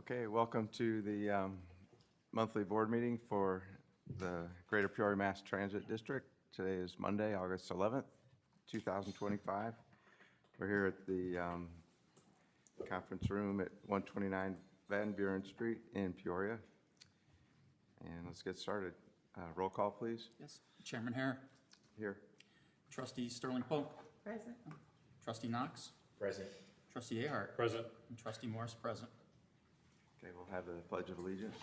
Okay, welcome to the monthly board meeting for the Greater Peoria Mass Transit District. Today is Monday, August 11th, 2025. We're here at the conference room at 129 Van Buren Street in Peoria. And let's get started. Roll call, please. Yes, Chairman Hare, Here. Trustee Sterling Pope, Present. Trustee Knox, Present. Trustee Ahart, Present. and Trustee Morris present. Okay, we'll have the Pledge of Allegiance.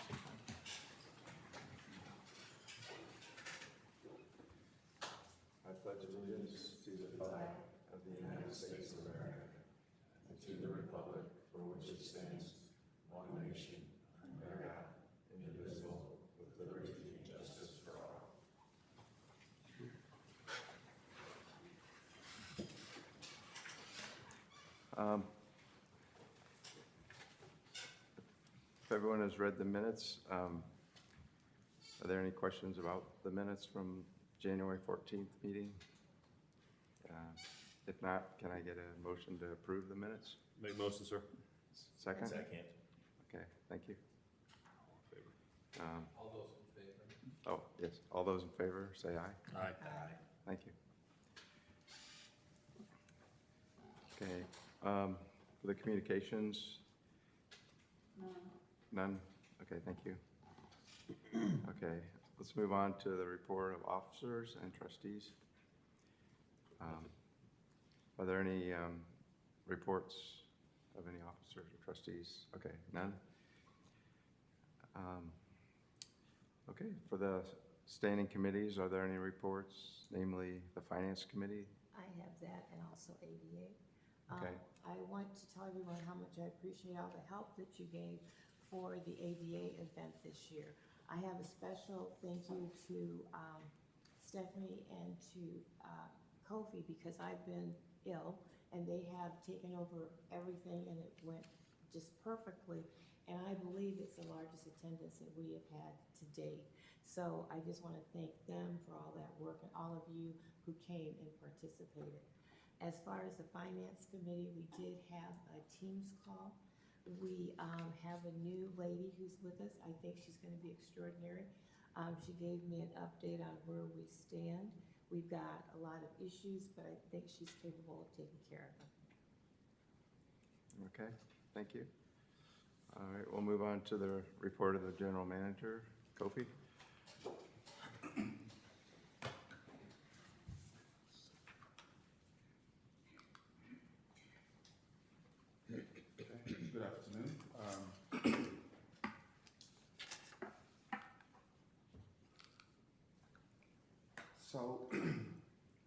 I pledge allegiance to the flag of the United States of America and to the republic for which it stands, one nation, under God, indivisible, with liberty and justice for all. If everyone has read the minutes, are there any questions about the minutes from January 14th meeting? If not, can I get a motion to approve the minutes? Make motion, sir. Second? Second. Okay, thank you. All those in favor? Oh, yes, all those in favor, say aye. Aye. Thank you. Okay, for the communications? None? Okay, thank you. Okay, let's move on to the report of officers and trustees. Are there any reports of any officers or trustees? Okay, none? Okay, for the standing committees, are there any reports, namely the Finance Committee? I have that and also ADA. Okay. I want to tell everyone how much I appreciate all the help that you gave for the ADA event this year. I have a special thank you to Stephanie and to Kofi because I've been ill and they have taken over everything and it went just perfectly. And I believe it's the largest attendance that we have had to date. So I just want to thank them for all that work and all of you who came and participated. As far as the Finance Committee, we did have a Teams call. We have a new lady who's with us. I think she's going to be extraordinary. She gave me an update on where we stand. We've got a lot of issues, but I think she's capable of taking care of them. Okay, thank you. All right, we'll move on to the report of the General Manager, Kofi. Good afternoon. So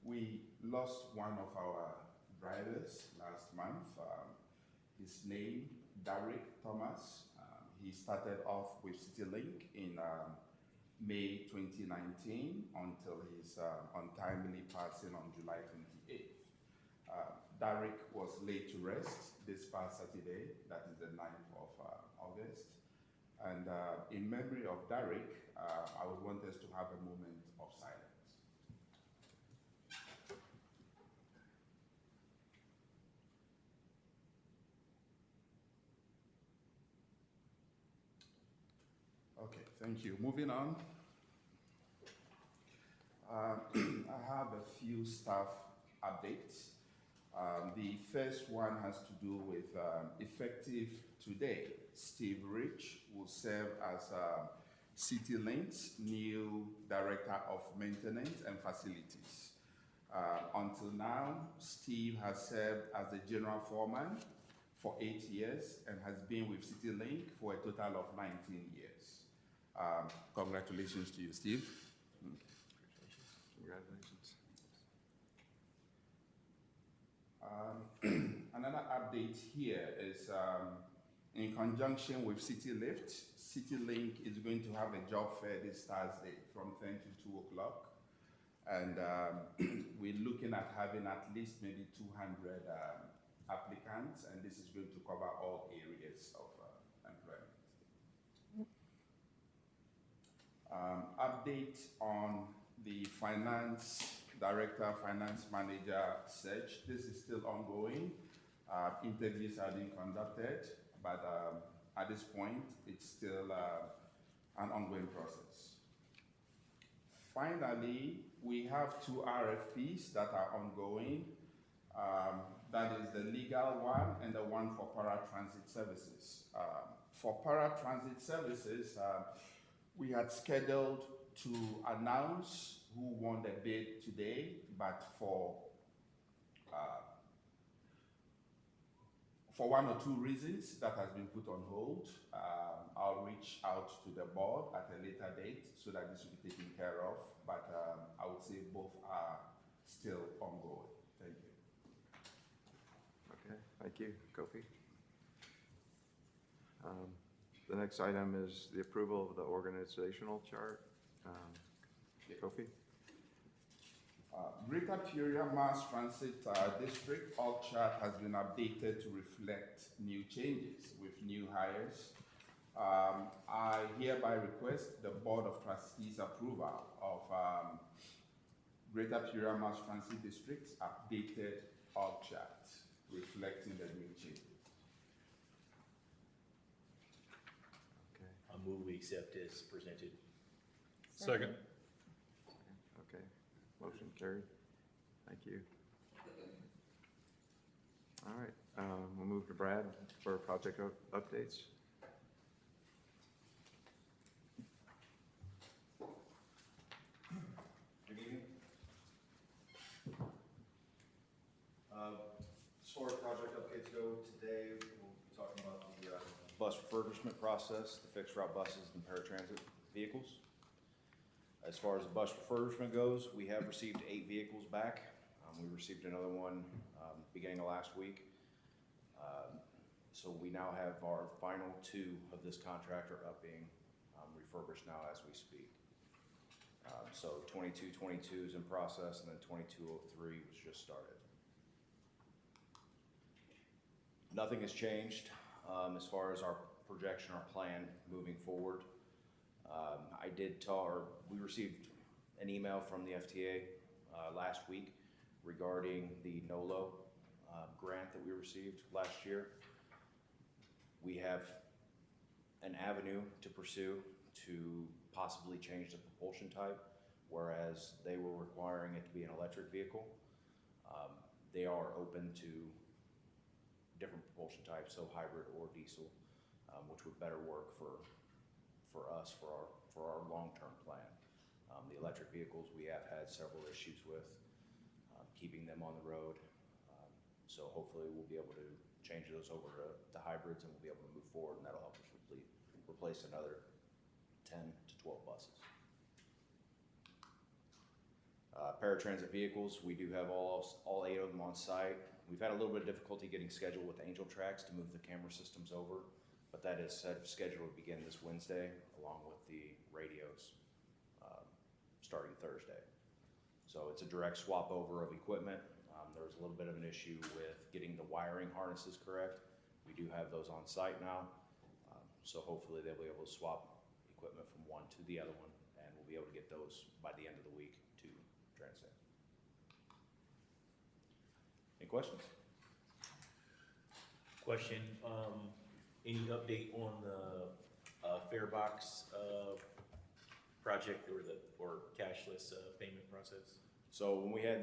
we lost one of our drivers last month. His name, Derek Thomas. He started off with CityLink in May 2019 until his untimely passing on July 28th. Derek was laid to rest this past Saturday, that is the 9th of August. And in memory of Derek, I would want us to have a moment of silence. Okay, thank you. Moving on. I have a few staff updates. The first one has to do with effective today. Steve Rich will serve as CityLink's new Director of Maintenance and Facilities. Until now, Steve has served as the General Foreman for 8 years and has been with CityLink for a total of 19 years. Congratulations to you, Steve. Congratulations. Another update here is in conjunction with CityLift, CityLink is going to have a job fair this Thursday from 10 to 2 o'clock. And we're looking at having at least maybe 200 applicants, and this is going to cover all areas of employment. Update on the finance director, finance manager search. This is still ongoing. Interviews are being conducted, but at this point, it's still an ongoing process. Finally, we have 2 RFPs that are ongoing. That is the legal one and the one for paratransit services. For paratransit services, we had scheduled to announce who won the bid today, but for 1 or 2 reasons, that has been put on hold. I'll reach out to the board at a later date so that this will be taken care of, but I would say both are still ongoing. Thank you. Okay, thank you, Kofi. The next item is the approval of the organizational chart. Kofi? Greater Peoria Mass Transit District org chart has been updated to reflect new changes with new hires. I hereby request the Board of Trustees approval of Greater Peoria Mass Transit District's updated org chart reflecting the new changes. Okay. I move we accept as presented. Second. Okay, motion carried. Thank you. All right, we'll move to Brad for project updates. Good evening. As far as project updates go, today we'll be talking about the bus refurbishment process, the fixed route buses and paratransit vehicles. As far as the bus refurbishment goes, we have received 8 vehicles back. We received another one beginning of last week. So we now have our final 2 of this contractor up being refurbished now as we speak. So 2222 is in process, and then 2203 was just started. Nothing has changed as far as our projection, our plan moving forward. We received an email from the FTA last week regarding the NOLO grant that we received last year. We have an avenue to pursue to possibly change the propulsion type, whereas they were requiring it to be an electric vehicle. They are open to different propulsion types, so hybrid or diesel, which would better work for us, for our long-term plan. The electric vehicles, we have had several issues with keeping them on the road. So hopefully we'll be able to change those over to hybrids, and we'll be able to move forward, and that'll help us replace another 10 to 12 buses. Paratransit vehicles, we do have all 8 of them on site. We've had a little bit of difficulty getting scheduled with Angel Tracks to move the camera systems over, but that is scheduled to begin this Wednesday, along with the radios starting Thursday. So it's a direct swap over of equipment. There was a little bit of an issue with getting the wiring harnesses correct. We do have those on site now, so hopefully they'll be able to swap equipment from one to the other one, and we'll be able to get those by the end of the week to Transcend. Any questions? Question, any update on the farebox project or cashless payment process? So when we had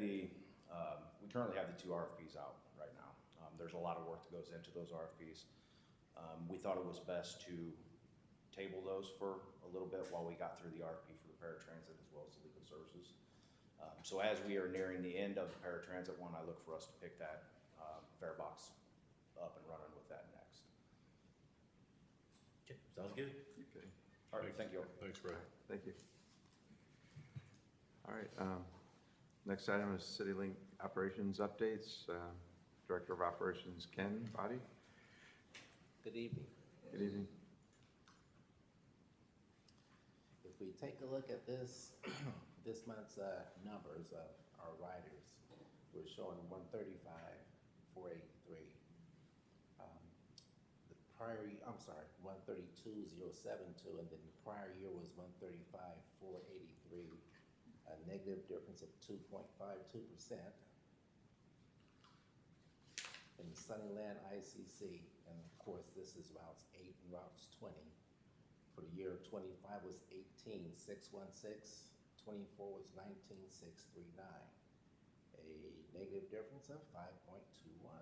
we currently have the 2 RFPs out right now. There's a lot of work that goes into those RFPs. We thought it was best to table those for a little bit while we got through the RFP for the paratransit as well as the legal services. So as we are nearing the end of the paratransit one, I look for us to pick that farebox up and running with that next. Okay, sounds good. Okay, All right, thank you. Thanks, Brad. thank you. All right, next item is CityLink operations updates. Director of Operations, Ken Body. Good evening. Good evening. If we take a look at this, this month's numbers of our riders, we're showing 135,483. The prior, I'm sorry, 132,072, and then the prior year was 135,483, a negative difference of 2.52%. In the Sunnyland ICC, and of course, this is routes 8 and routes 20. For the year of 25 was 18,616, 24 was 19,639. A negative difference of 5.21.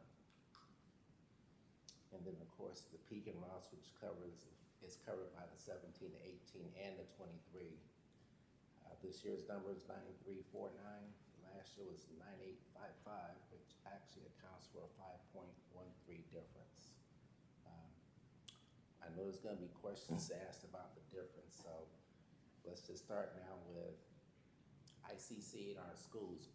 And then, of course, the peak and routes, which is covered by the 17, the 18, and the 23. This year's number is 9349. Last year was 9855, which actually accounts for a 5.13 difference. I know there's going to be questions asked about the difference, so let's just start now with ICC in our schools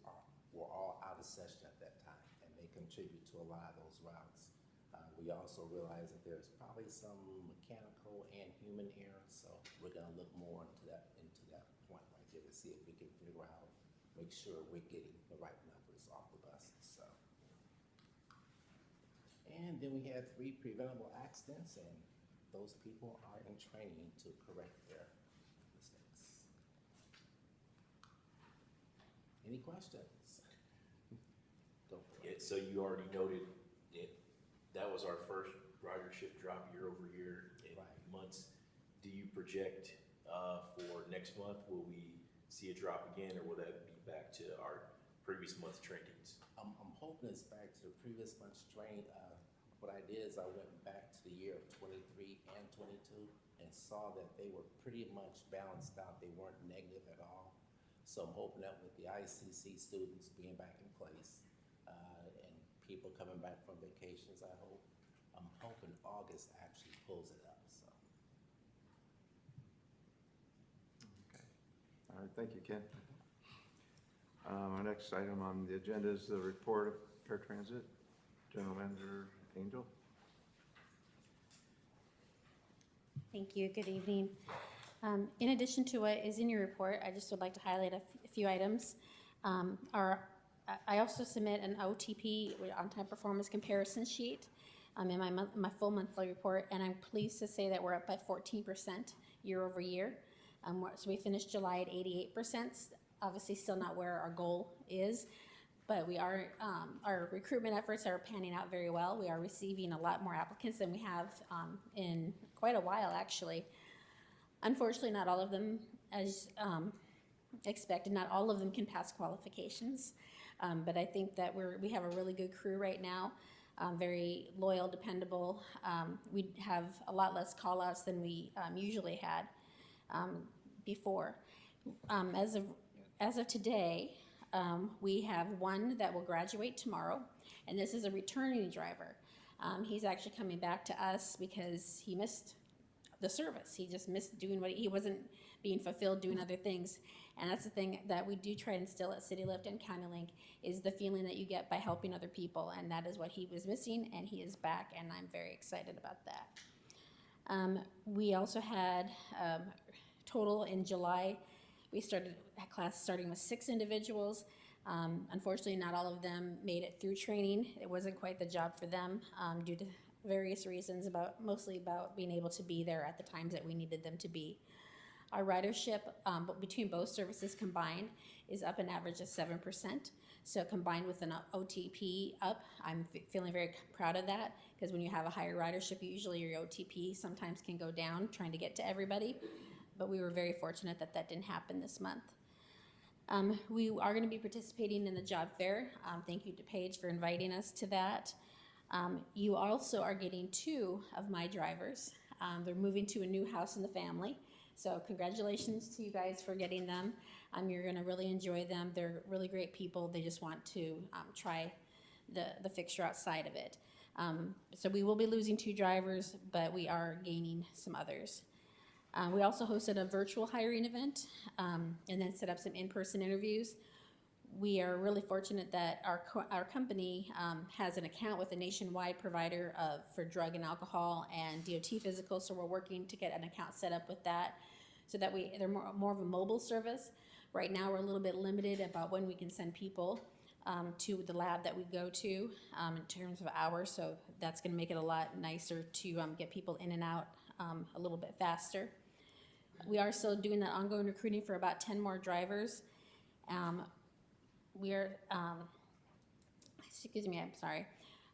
were all out of session at that time, and they contribute to a lot of those routes. We also realize that there's probably some mechanical and human error, so we're going to look more into that point right there to see if we can figure out, make sure we're getting the right numbers off the buses. So, and then we had 3 preventable accidents, and those people are in training to correct their mistakes. Any questions? Go for it. Yeah, so you already noted it. That was our first ridership drop year over year in Right. months. Do you project for next month, will we see a drop again, or will that be back to our previous month trendings? I'm hoping it's back to the previous month's train. What I did is I went back to the year of 23 and 22 and saw that they were pretty much balanced out. They weren't negative at all. So I'm hoping that with the ICC students being back in place and people coming back from vacations, I'm hoping August actually pulls it up. So. Okay. All right, thank you, Ken. Our next item on the agenda is the report of paratransit. General Manager Angel. Thank you. Good evening. In addition to what is in your report, I just would like to highlight a few items. I also submit an OTP, on-time performance comparison sheet, in my full monthly report, and I'm pleased to say that we're up by 14% year over year. So we finished July at 88%. Obviously, still not where our goal is, but we are. Our recruitment efforts are panning out very well. We are receiving a lot more applicants than we have in quite a while, actually. Unfortunately, not all of them, as expected, not all of them can pass qualifications. But I think that we have a really good crew right now, very loyal, dependable. We have a lot less call-outs than we usually had before. As of today, we have one that will graduate tomorrow, and this is a returning driver. He's actually coming back to us because he missed the service. He just missed doing he wasn't being fulfilled doing other things. And that's the thing that we do try to instill at CityLink and CityLink is the feeling that you get by helping other people. And that is what he was missing, and he is back, and I'm very excited about that. We also had total in July, we started a class starting with 6 individuals. Unfortunately, not all of them made it through training. It wasn't quite the job for them due to various reasons, mostly about being able to be there at the times that we needed them to be. Our ridership between both services combined is up an average of 7%. So combined with an OTP up, I'm feeling very proud of that, because when you have a higher ridership, usually your OTP sometimes can go down trying to get to everybody. But we were very fortunate that that didn't happen this month. We are going to be participating in the job fair. Thank you to Paige for inviting us to that. You also are getting 2 of my drivers. They're moving to a new house in the family. So congratulations to you guys for getting them. You're going to really enjoy them. They're really great people. They just want to try the fixture outside of it. So we will be losing 2 drivers, but we are gaining some others. We also hosted a virtual hiring event and then set up some in-person interviews. We are really fortunate that our company has an account with a nationwide provider for drug and alcohol and DOT physical, so we're working to get an account set up with that so that they're more of a mobile service. Right now, we're a little bit limited about when we can send people to the lab that we go to in terms of hours, so that's going to make it a lot nicer to get people in and out a little bit faster. We are still doing that ongoing recruiting for about 10 more drivers. Excuse me, I'm sorry.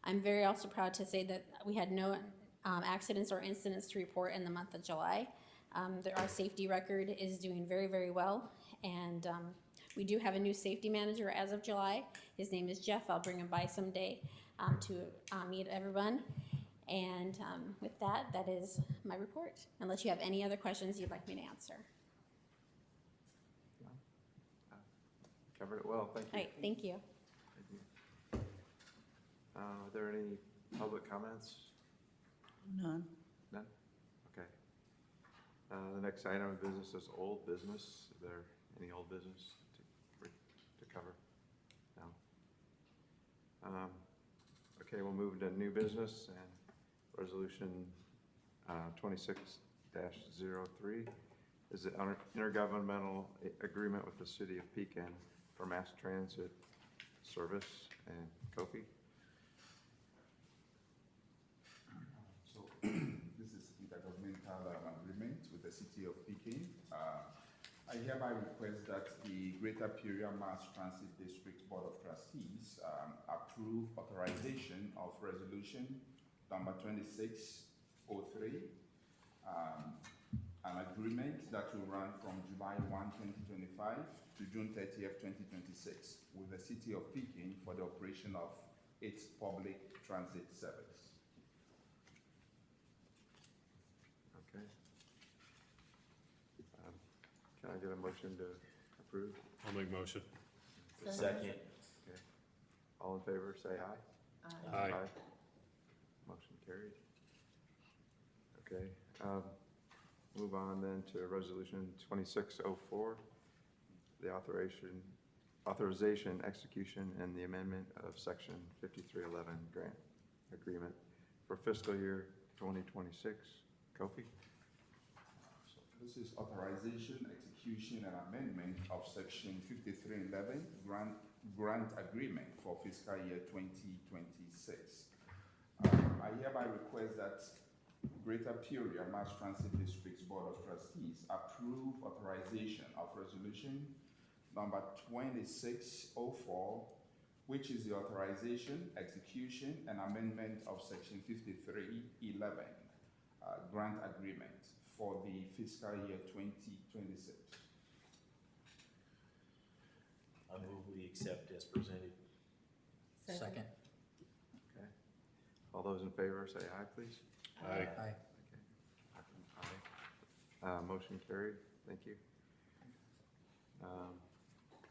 I'm very also proud to say that we had no accidents or incidents to report in the month of July. Our safety record is doing very, very well, and we do have a new safety manager as of July. His name is Jeff. I'll bring him by someday to meet everyone. And with that, that is my report, unless you have any other questions you'd like me to answer. Covered it well, thank All you. right, thank you. Thank you. Are there any public comments? None. None? Okay. The next item of business is old business. Is there any old business to cover? No? Okay, we'll move to new business and resolution 26-03 is the intergovernmental agreement with the city of Pekin for mass transit service. And Kofi? So this is intergovernmental agreement with the city of Pekin. I hereby request that the Greater Peoria Mass Transit District Board of Trustees approve authorization of resolution number 2603, an agreement that will run from July 1, 2025 to June 30th, 2026 with the city of Pekin for the operation of its public transit service. Okay. Can I get a motion to approve? I'll make motion. Second. Okay. All in favor, say aye. Aye. Motion carried. Okay, move on then to resolution 2604, the authorization, execution, and the amendment of section 5311 grant agreement for fiscal year 2026. Kofi? So this is authorization, execution, and amendment of section 5311 grant agreement for fiscal year 2026. I hereby request that Greater Peoria Mass Transit District's Board of Trustees approve authorization of resolution number 2604, which is the authorization, execution, and amendment of section 5311 grant agreement for the fiscal year 2026. I move we accept as presented. Second. Okay. All those in favor say aye, please. Aye. Aye. Aye. Motion carried. Thank you.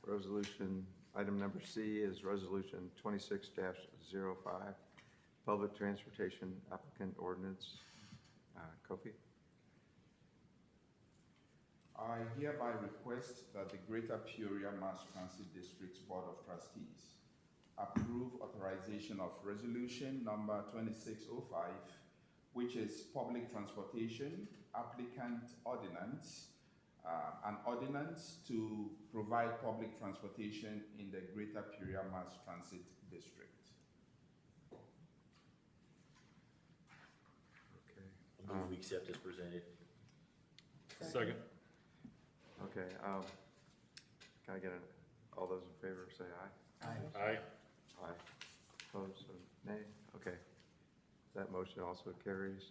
Resolution, item number C is resolution 26-05, public transportation applicant ordinance. Kofi? I hereby request that the Greater Peoria Mass Transit District's Board of Trustees approve authorization of resolution number 2605, which is public transportation applicant ordinance, an ordinance to provide public transportation in the Greater Peoria Mass Transit District. Okay. I move we accept as presented. Second. Okay, can I get all those in favor say aye? Aye. Aye. Opposed, so nay? Okay. That motion also carries.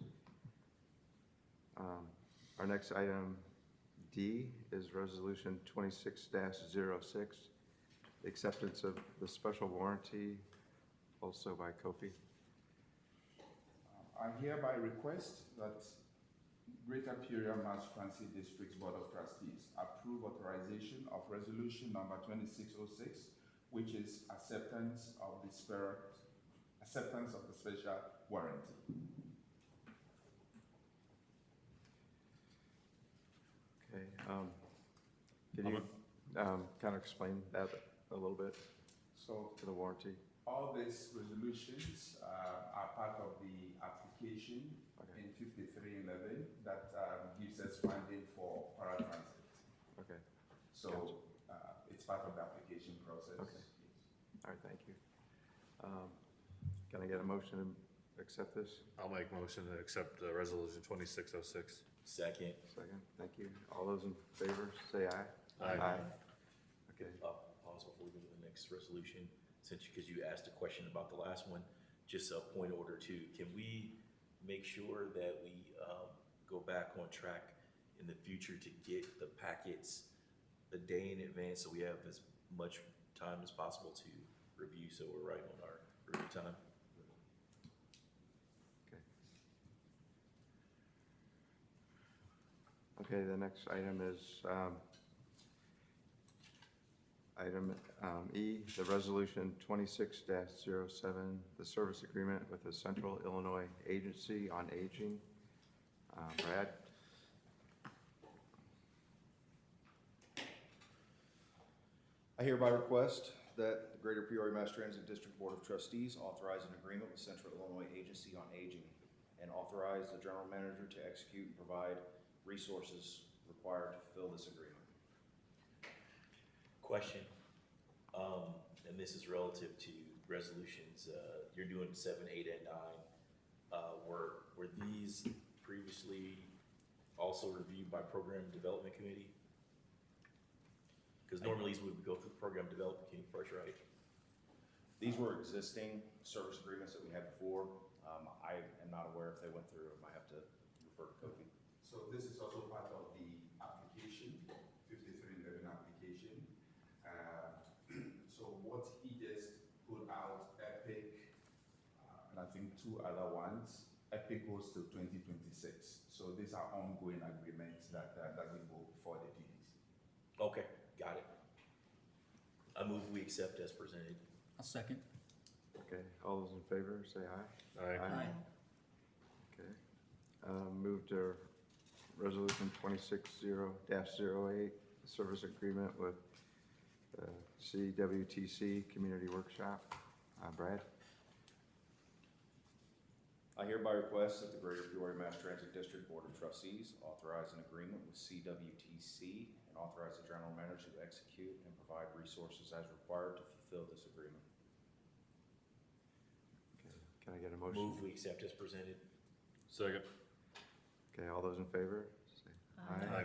Our next item, D, is resolution 26-06, acceptance of the special warranty, also by Kofi. I hereby request that Greater Peoria Mass Transit District's Board of Trustees approve authorization of resolution number 2606, which is acceptance of the special warranty. Okay, can you kind of explain that a little bit So to the warranty? all these resolutions are part of the application Okay. in 5311 that gives us funding for paratransit. Okay, So it's part of the application process. Okay. all right, thank you. Can I get a motion to accept this? I'll make motion to accept resolution 2606. Second. Second, thank you. All those in favor, say aye. Aye. Okay, Pause before we go to the next resolution, because you asked a question about the last one. just a point order too. Can we make sure that we go back on track in the future to get the packets a day in advance so we have as much time as possible to review, so we're right on our review time? Okay, the next item is item E, the resolution 26-07, the service agreement with the Central Illinois Agency on Aging. Brad? I hereby request that the Greater Peoria Mass Transit District Board of Trustees authorize an agreement with Central Illinois Agency on Aging and authorize the general manager to execute and provide resources required to fulfill this agreement. Question, and this is relative to resolutions, you're doing 7, 8, and 9. Were these previously also reviewed by Program Development Committee? Because normally these would go through the Program Development Committee first, right? These were existing service agreements that we had before. I am not aware if they went through. I might have to refer to Kofi. So this is also part of the application, 5311 application. So what he just put out, Epic, and I think 2 other ones, Epic goes till 2026. So these are ongoing agreements that doesn't go before the DDC. Okay, got it. I move we accept as presented. I'll second. Okay, all those in favor, say aye. Aye. Okay. Move to resolution 260-08, the service agreement with CWTC Community Workshop. Brad? I hereby request that the Greater Peoria Mass Transit District Board of Trustees authorize an agreement with CWTC and authorize the general manager to execute and provide resources as required to fulfill this agreement. Okay, can I get a motion? Move we accept as presented. Second. Okay, all those in favor, say aye. Aye.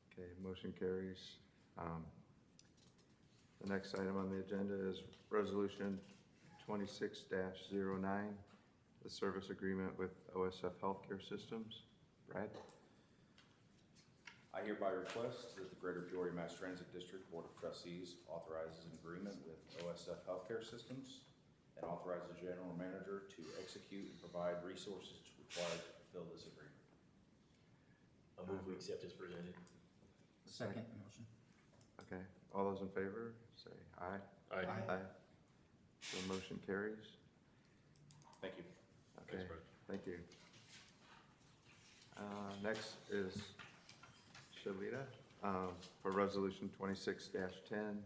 Okay, motion carries. The next item on the agenda is resolution 26-09, the service agreement with OSF Healthcare Systems. Brad? I hereby request that the Greater Peoria Mass Transit District Board of Trustees authorizes an agreement with OSF Healthcare Systems and authorize the general manager to execute and provide resources required to fulfill this agreement. I move we accept as presented. Second motion. Okay, all those in favor, say aye. Aye. Aye. The motion carries. Thank you. Okay, Thanks, Brad. thank you. Next is Shalita, for resolution 26-10,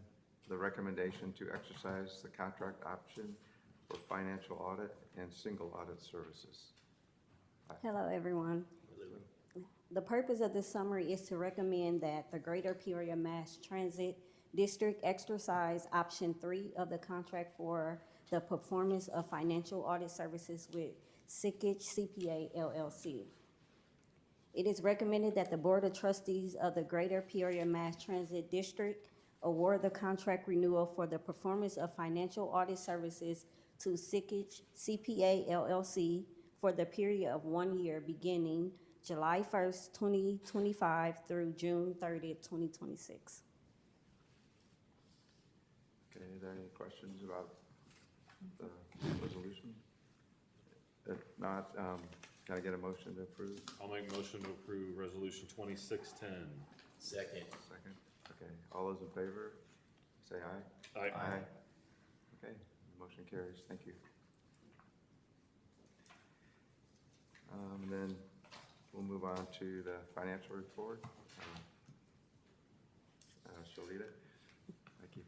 the recommendation to exercise the contract option for financial audit and single audit services. Hello, everyone. The purpose of this summary is to recommend that the Greater Peoria Mass Transit District exercise option 3 of the contract for the performance of financial audit services with Sickage CPA LLC. It is recommended that the Board of Trustees of the Greater Peoria Mass Transit District award the contract renewal for the performance of financial audit services to Sickage CPA LLC for the period of 1 year beginning July 1st, 2025 through June 30th, 2026. Okay, are there any questions about the resolution? If not, can I get a motion to approve? I'll make a motion to approve resolution 2610. Second. Second. Okay, all those in favor, say aye. Aye. Okay, motion carries, thank you. Then we'll move on to the financial report. Shalita, thank you.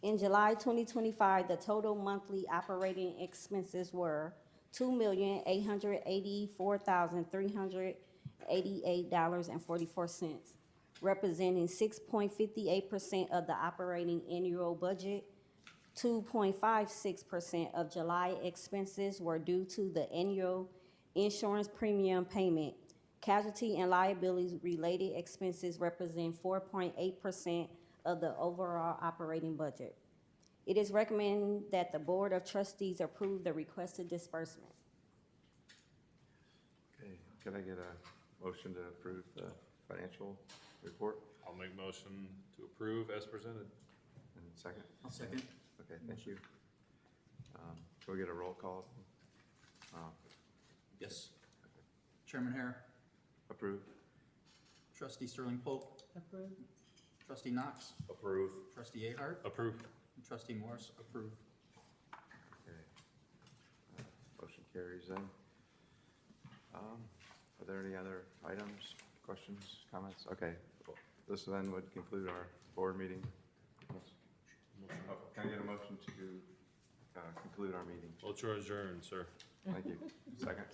In July 2025, the total monthly operating expenses were $2,884,388.44, representing 6.58% of the operating annual budget. 2.56% of July expenses were due to the annual insurance premium payment. Casualty and liability related expenses represent 4.8% of the overall operating budget. It is recommended that the Board of Trustees approve the requested disbursement. Okay, can I get a motion to approve the financial report? I'll make motion to approve as presented. And second? I'll second. Okay, thank you. Can we get a roll call? Yes. Chairman Hare, Approve? trustee Sterling Pope, Approve. trustee Knox, Approve. trustee Ahart, Approve. and trustee Morris, approved. Okay. Motion carries then. Are there any other items, questions, comments? Okay, this then would conclude our board meeting. Oh, can I get a motion to conclude our meeting? Ultra adjourned, sir. Thank you. Second?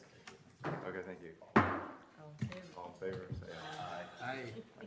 Okay, thank you. All in favor? All in favor, say aye. Aye.